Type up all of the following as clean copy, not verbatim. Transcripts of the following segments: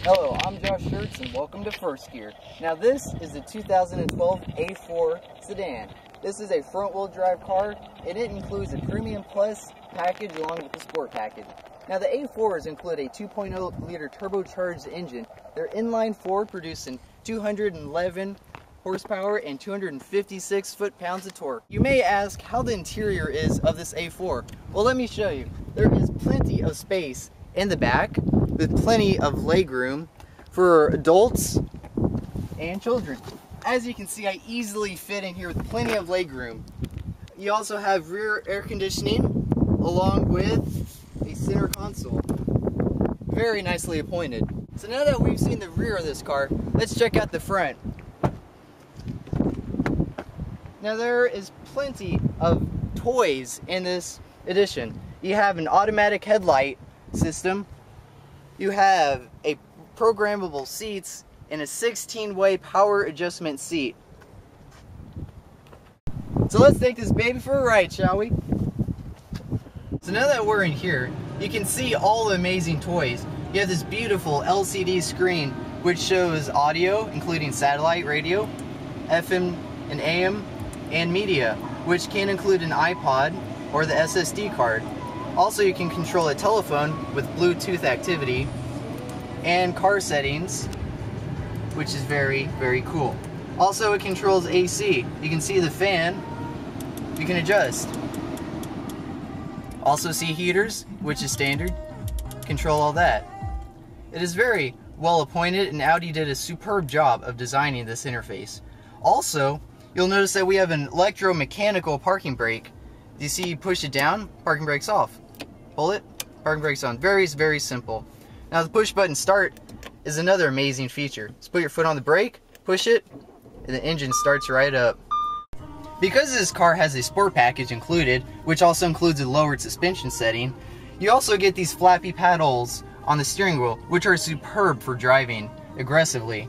Hello, I'm Josh Schertz and welcome to First Gear. Now this is the 2012 A4 Sedan. This is a front-wheel drive car and it includes a Premium Plus package along with the Sport package. Now the A4s include a 2.0 liter turbocharged engine. They're inline four, producing 211 horsepower and 256 foot-pounds of torque. You may ask how the interior is of this A4. Well, let me show you. There is plenty of space in the back with plenty of legroom for adults and children. As you can see, I easily fit in here with plenty of legroom. You also have rear air conditioning along with a center console. Very nicely appointed. So now that we've seen the rear of this car, let's check out the front. Now there is plenty of toys in this edition. You have an automatic headlight system. You have a programmable seats and a 16-way power adjustment seat. So let's take this baby for a ride, shall we? So now that we're in here, you can see all the amazing toys. You have this beautiful LCD screen which shows audio, including satellite radio, FM and AM, and media, which can include an iPod or the SSD card. Also, you can control a telephone with Bluetooth activity and car settings, which is very, very cool. Also, it controls AC. You can see the fan, you can adjust. Also seat heaters, which is standard. Control all that. It is very well appointed and Audi did a superb job of designing this interface. Also, you'll notice that we have an electromechanical parking brake. You see, you push it down, parking brake's off. Pull it, parking brake's on. Very, very simple. Now the push button start is another amazing feature. Just put your foot on the brake, push it, and the engine starts right up. Because this car has a sport package included, which also includes a lowered suspension setting, you also get these flappy paddles on the steering wheel, which are superb for driving aggressively.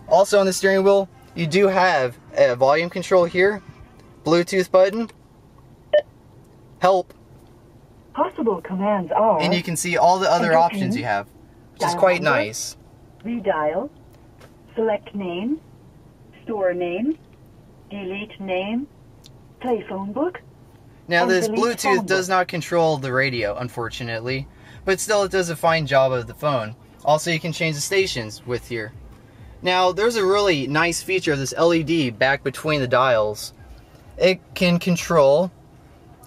Also on the steering wheel, you do have a volume control here, Bluetooth button, help, possible commands are, and you can see all the other options you have, which is quite nice. Redial, select name, store name, delete name, play phone book. Now this Bluetooth does not control the radio, unfortunately, but still it does a fine job of the phone. Also, you can change the stations with here. Now there's a really nice feature of this LED back between the dials. It can control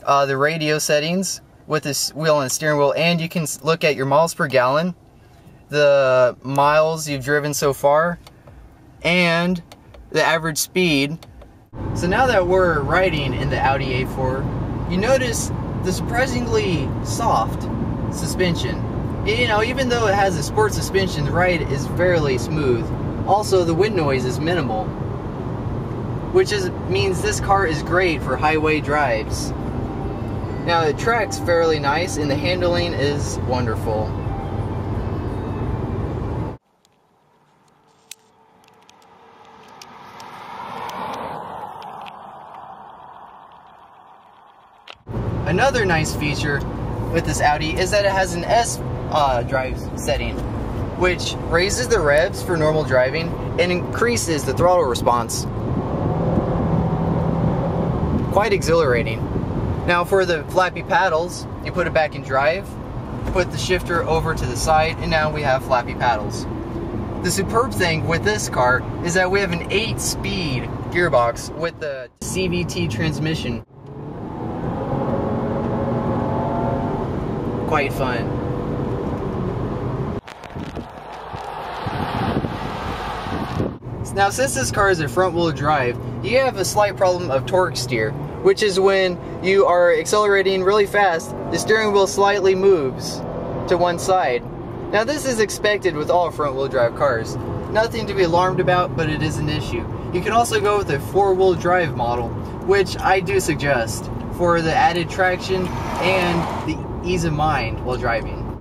the radio settings with this wheel on the steering wheel, and you can look at your miles per gallon, the miles you've driven so far, and the average speed. So now that we're riding in the Audi A4, you notice the surprisingly soft suspension. You know, even though it has a sport suspension, the ride is fairly smooth. Also, the wind noise is minimal, which means this car is great for highway drives. Now, the track's fairly nice and the handling is wonderful. Another nice feature with this Audi is that it has an S drive setting, which raises the revs for normal driving and increases the throttle response. Quite exhilarating. Now for the flappy paddles, you put it back in drive, put the shifter over to the side, and now we have flappy paddles. The superb thing with this car is that we have an 8-speed gearbox with the CVT transmission. Quite fun. Now, since this car is a front-wheel drive, you have a slight problem of torque steer, which is when you are accelerating really fast, the steering wheel slightly moves to one side. Now, this is expected with all front-wheel drive cars. Nothing to be alarmed about, but it is an issue. You can also go with a four-wheel drive model, which I do suggest for the added traction and the ease of mind while driving.